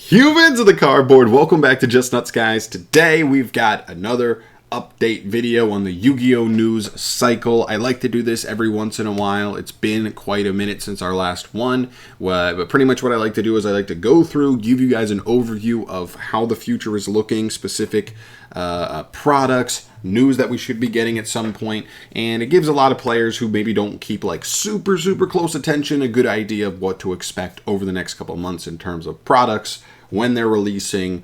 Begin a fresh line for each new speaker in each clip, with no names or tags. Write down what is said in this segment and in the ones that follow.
Humans of the cardboard, welcome back to Just Nuts, guys. Today we've got another update video on the Yu-Gi-Oh! News cycle. I like to do this every once in a while. It's been quite a minute since our last one, but pretty much what I like to do is I like to go through, give you guys an overview of how the future is looking, specific products, news that we should be getting at some point, and it gives a lot of players who maybe don't keep like super close attention a good idea of what to expect over the next couple of months in terms of products, when they're releasing,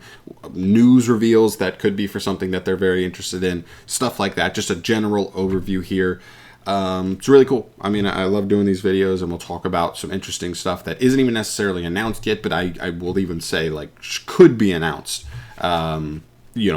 news reveals that could be for something that they're very interested in, stuff like that. Just a general overview here. It's really cool. I mean, I love doing these videos, and we'll talk about some interesting stuff that isn't even necessarily announced yet, but I will even say like could be announced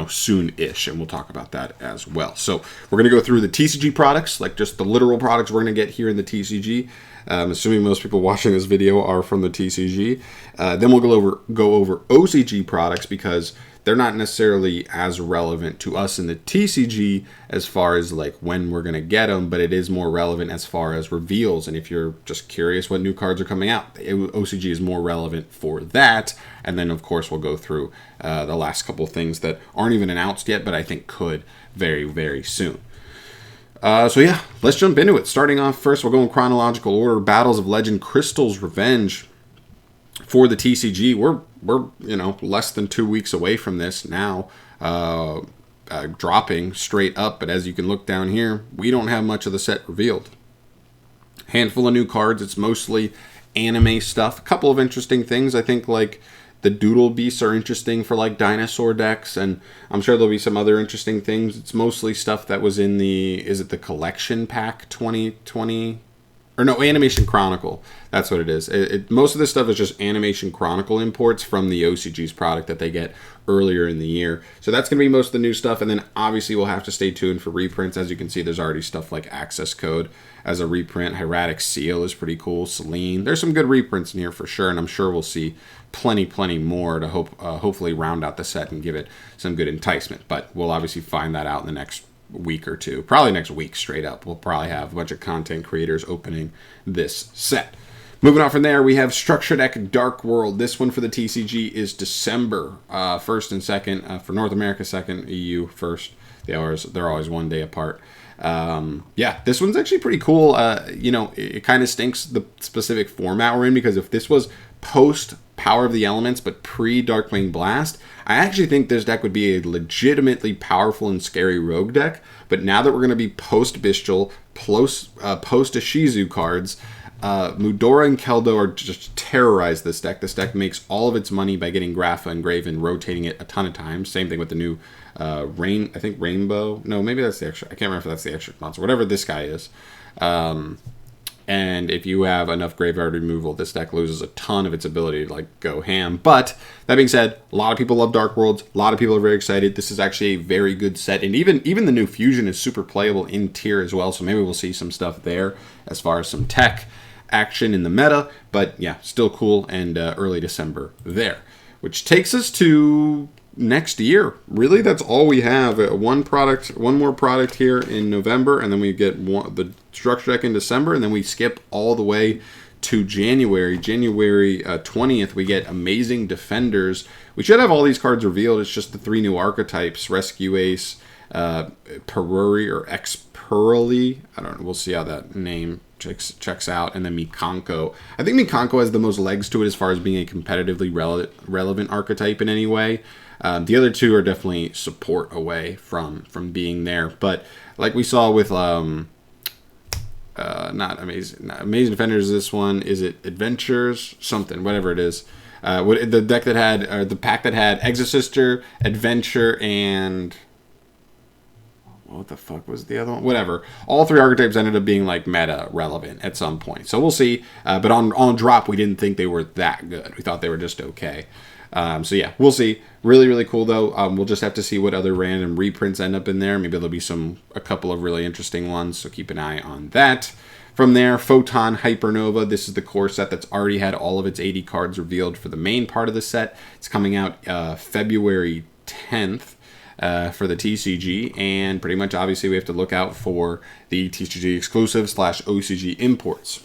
soon-ish, and we'll talk about that as well. So we're going to go through the TCG products, like just the literal products we're going to get here in the TCG. Assuming most people watching this video are from the TCG. Then we'll go over OCG products because they're not necessarily as relevant to us in the TCG as far as like when we're going to get them, but it is more relevant as far as reveals. And if you're just curious what new cards are coming out, OCG is more relevant for that. And then, of course, we'll go through the last couple things that aren't even announced yet, but I think could very soon. So yeah, let's jump into it. Starting off first, we'll go in chronological order. Battles of Legend Crystal's Revenge for the TCG. We're less than 2 weeks away from this now, dropping straight up. But as you can look down here, we don't have much of the set revealed. Handful of new cards. It's mostly anime stuff. A couple of interesting things. I think like the Doodle Beasts are interesting for like dinosaur decks, and I'm sure there'll be some other interesting things. It's mostly stuff that was in the collection pack 2020? Or no, Animation Chronicle. That's what it is. Most of this stuff is just Animation Chronicle imports from the OCG's product that they get earlier in the year. So that's going to be most of the new stuff. And then obviously we'll have to stay tuned for reprints. As you can see, there's already stuff like Access Code as a reprint. Hieratic Seal is pretty cool. Selene. There's some good reprints in here for sure. And I'm sure we'll see plenty more to hopefully round out the set and give it some good enticement. But we'll obviously find that out in the next week or two. Probably next week straight up. We'll probably have a bunch of content creators opening this set. Moving on from there, we have Structure Deck Dark World. This one for the TCG is December 1st and 2nd. For North America 2nd, EU 1st. They're always 1 day apart. Yeah, this one's actually pretty cool. It kind of stinks the specific format we're in, because if this was post Power of the Elements but pre Darkwing Blast, I actually think this deck would be a legitimately powerful and scary rogue deck. But now that we're going to be post Bestial, post Ishizu cards, Mudora and Keldo are just terrorize this deck. This deck makes all of its money by getting Grapha and Graven, rotating it a ton of times. Same thing with the new Rainbow. No, maybe that's the extra. I can't remember if that's the extra monster. Whatever this guy is. And if you have enough graveyard removal, this deck loses a ton of its ability to like go ham. But that being said, a lot of people love Dark Worlds. A lot of people are very excited. This is actually a very good set, and even the new Fusion is super playable in tier as well. So maybe we'll see some stuff there as far as some tech action in the meta. But yeah, still cool, and early December there, which takes us to next year. Really, that's all we have. One more product here in November, and then we get the Structure Deck in December, and then we skip all the way to January 20th. We get Amazing Defenders. We should have all these cards revealed. It's just the 3 new archetypes: Rescue Ace, Peruri or X-Perly. I don't know. We'll see how that name checks out. And then Mikanko. I think Mikanko has the most legs to it as far as being a competitively relevant archetype in any way. The other two are definitely support away from being there. But like we saw with not Amazing Defenders, this one, is it Adventures something, whatever it is. The deck that had, or the pack that had Exorcister, Adventure, and what the fuck was the other one? Whatever. All 3 archetypes ended up being like meta relevant at some point. So we'll see. But on drop, we didn't think they were that good. We thought they were just okay. So yeah, we'll see. Really cool though. We'll just have to see what other random reprints end up in there. Maybe there'll be a couple of really interesting ones, so keep an eye on that. From there, Photon Hypernova. This is the core set that's already had all of its 80 cards revealed for the main part of the set. It's coming out February 10th for the TCG, and pretty much obviously we have to look out for the TCG exclusive / OCG imports.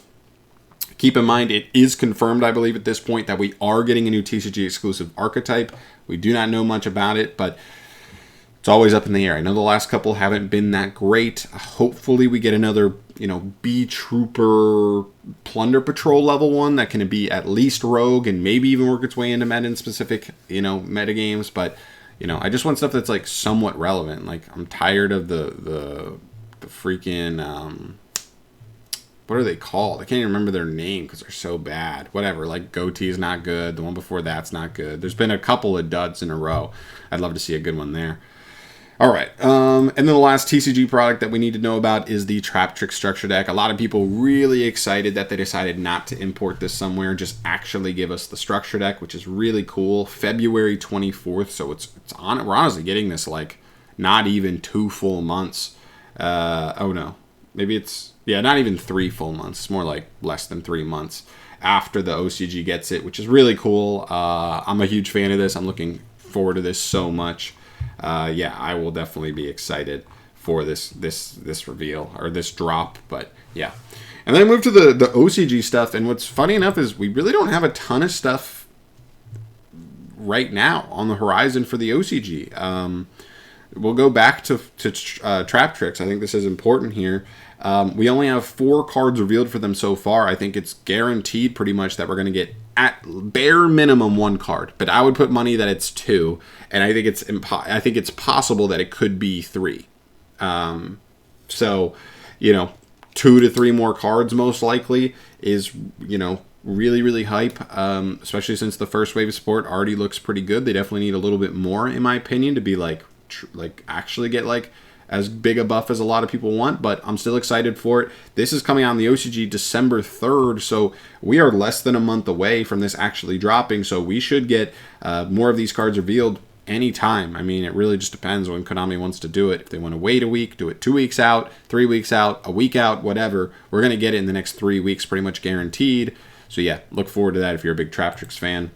Keep in mind, it is confirmed, I believe, at this point that we are getting a new TCG exclusive archetype. We do not know much about it, but it's always up in the air. I know the last couple haven't been that great. Hopefully we get another, B Trooper Plunder Patrol level one that can be at least rogue and maybe even work its way into meta in specific, meta games. But, I just want stuff that's like somewhat relevant. Like, I'm tired of the freaking, what are they called? I can't even remember their name because they're so bad. Whatever, like Goatee's not good. The one before that's not good. There's been a couple of duds in a row. I'd love to see a good one there. All right, and then the last TCG product that we need to know about is the Traptrix structure deck. A lot of people really excited that they decided not to import this somewhere, just actually give us the structure deck, which is really cool. February 24th, so it's on. We're honestly getting this like not even 2 full months. Oh no, maybe it's not even 3 full months. It's more like less than 3 months after the OCG gets it, which is really cool. I'm a huge fan of this. I'm looking forward to this so much. I will definitely be excited for this reveal or this drop, but yeah. And then I move to the OCG stuff, and what's funny enough is we really don't have a ton of stuff right now on the horizon for the OCG. We'll go back to Traptrix. I think this is important here. We only have 4 cards revealed for them so far. I think it's guaranteed pretty much that we're going to get at bare minimum 1 card, but I would put money that it's 2, and I think it's possible that it could be 3. So 2 to 3 more cards most likely is really, really hype, especially since the first wave of support already looks pretty good. They definitely need a little bit more, in my opinion, to be like actually get like as big a buff as a lot of people want, but I'm still excited for it. This is coming out on the OCG December 3rd, so we are less than a month away from this actually dropping, so we should get more of these cards revealed anytime. I mean, it really just depends when Konami wants to do it. If they want to wait a week, do it 2 weeks out, 3 weeks out, a week out, whatever. We're going to get it in the next 3 weeks, pretty much guaranteed. So yeah, look forward to that if you're a big Traptrix fan.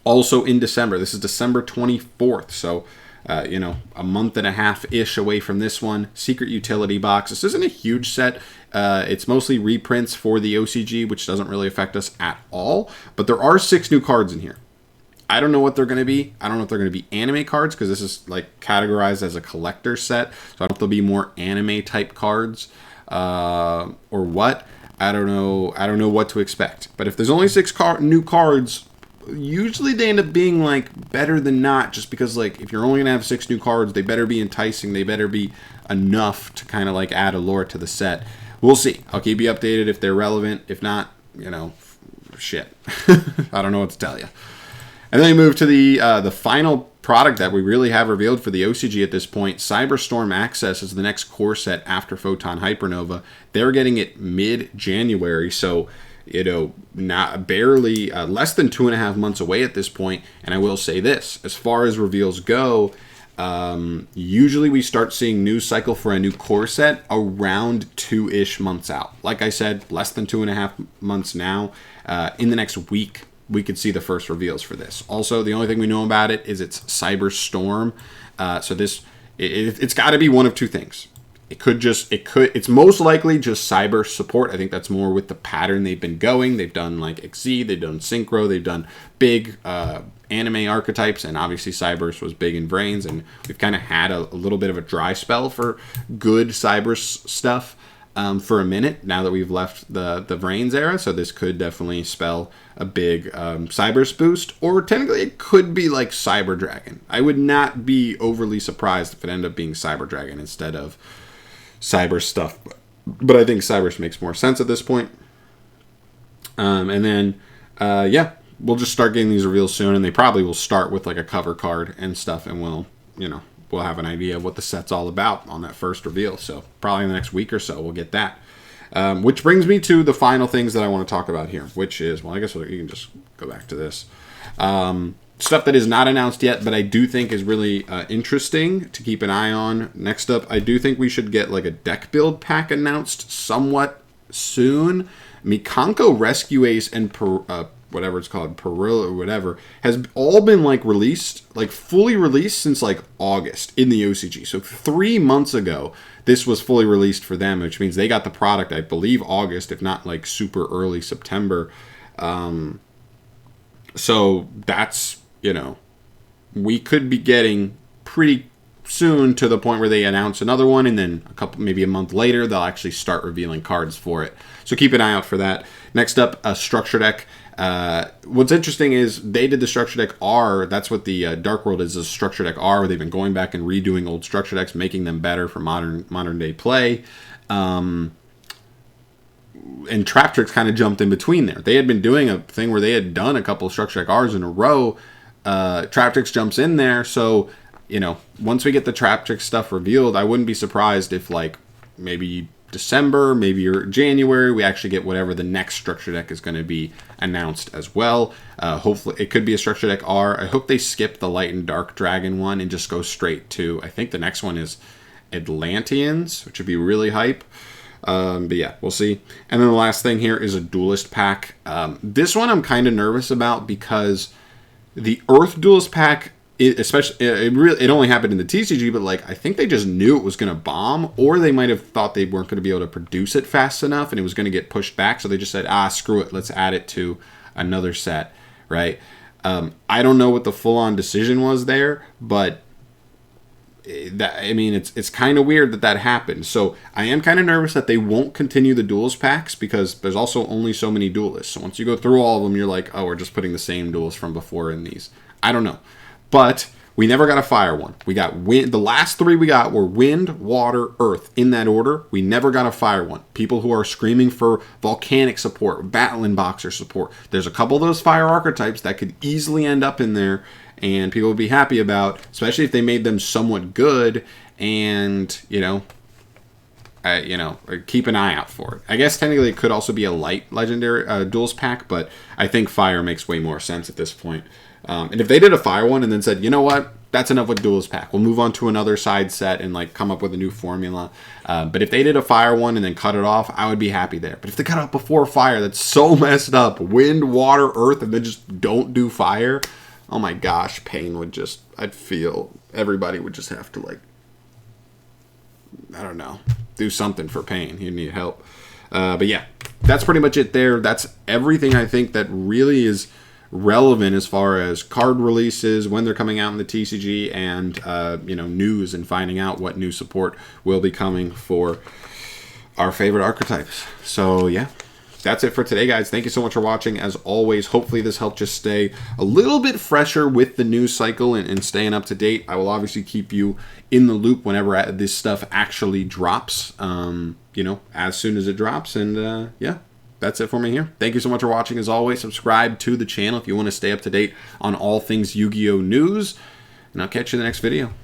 Also in December, this is December 24th, so a month and a half-ish away from this one. Secret Utility Box. This isn't a huge set. It's mostly reprints for the OCG, which doesn't really affect us at all. But there are 6 new cards in here. I don't know what they're going to be. I don't know if they're going to be anime cards, because this is like categorized as a collector set. So I don't know if there'll be more anime-type cards or what. I don't know. I don't know what to expect. But if there's only 6 new cards, usually they end up being like better than not, just because like if you're only gonna have 6 new cards, they better be enticing, they better be enough to kind of like add allure to the set. We'll see. I'll keep you updated if they're relevant. If not, shit. I don't know what to tell you. And then we move to the final product that we really have revealed for the OCG at this point. Cyberstorm Access is the next core set after Photon Hypernova. They're getting it mid-January, so not barely less than 2.5 months away at this point. And I will say this, as far as reveals go, usually we start seeing news cycle for a new core set around 2-ish months out. Like I said, less than 2.5 months now. In the next week, we could see the first reveals for this. Also, the only thing we know about it is it's Cyberstorm. So it's got to be one of 2 things. It's most likely just cyber support. I think that's more with the pattern they've been going. They've done like XZ, they've done Synchro, they've done big anime archetypes, and obviously Cybers was big in Brains, and we've kind of had a little bit of a dry spell for good cyber stuff for a minute now that we've left the Brains era. So this could definitely spell a big Cybers boost, or technically it could be like Cyber Dragon. I would not be overly surprised if it ended up being Cyber Dragon instead of cyber stuff, but I think Cybers makes more sense at this point. And then we'll just start getting these reveals soon, and they probably will start with like a cover card and stuff, and we'll have an idea of what the set's all about on that first reveal. So probably in the next week or so we'll get that. Which brings me to the final things that I want to talk about here, which is, well, I guess you can just go back to this. Stuff that is not announced yet, but I do think is really interesting to keep an eye on. Next up, I do think we should get like a deck build pack announced somewhat soon. Mikanko Rescue Ace and whatever it's called, Perilla or whatever, has all been like released, like fully released since like August in the OCG. So 3 months ago, this was fully released for them, which means they got the product, I believe, August, if not like super early September. So that's, you know, we could be getting pretty soon to the point where they announce another one, and then maybe a month later, they'll actually start revealing cards for it. So keep an eye out for that. Next up, a structure deck. What's interesting is they did the structure deck R. That's what the Dark World is, a structure deck R, where they've been going back and redoing old structure decks, making them better for modern day play. And Traptrix kind of jumped in between there. They had been doing a thing where they had done a couple of structure deck R's in a row. Traptrix jumps in there, so, you know, once we get the Traptrix stuff revealed, I wouldn't be surprised if, like, maybe December, maybe January, we actually get whatever the next structure deck is going to be announced as well. Hopefully, it could be a structure deck R. I hope they skip the Light and Dark Dragon one and just go straight to, I think the next one is Atlanteans, which would be really hype. But yeah, we'll see. And then the last thing here is a Duelist pack. This one I'm kind of nervous about because the Earth Duelist pack, it only happened in the TCG, but like I think they just knew it was going to bomb, or they might have thought they weren't going to be able to produce it fast enough and it was going to get pushed back, so they just said, screw it, let's add it to another set, right? I don't know what the full-on decision was there, but it's kind of weird that happened. So I am kind of nervous that they won't continue the Duelist packs because there's also only so many Duelists. So once you go through all of them, you're like, oh, we're just putting the same Duelists from before in these. I don't know. But we never got a fire one. We got wind. The last 3 we got were wind, water, earth, in that order. We never got a fire one. People who are screaming for volcanic support, Battling Boxer support. There's a couple of those fire archetypes that could easily end up in there, and people would be happy about, especially if they made them somewhat good, and, keep an eye out for it. I guess technically it could also be a light legendary duels pack, but I think fire makes way more sense at this point. And if they did a fire one and then said, you know what, that's enough with duels pack, we'll move on to another side set and like come up with a new formula. But if they did a fire one and then cut it off, I would be happy there. But if they cut it off before fire, that's so messed up. Wind, water, earth, and then just don't do fire. Oh my gosh, pain would just, I'd feel everybody would just have to, like, I don't know, do something for pain. You need help. But yeah, that's pretty much it there. That's everything I think that really is relevant as far as card releases, when they're coming out in the TCG, and, news and finding out what new support will be coming for our favorite archetypes. So yeah. That's it for today, guys. Thank you so much for watching. As always, hopefully this helped just stay a little bit fresher with the news cycle and staying up to date. I will obviously keep you in the loop whenever this stuff actually drops, as soon as it drops. And yeah, that's it for me here. Thank you so much for watching. As always, subscribe to the channel if you want to stay up to date on all things Yu-Gi-Oh! News. And I'll catch you in the next video.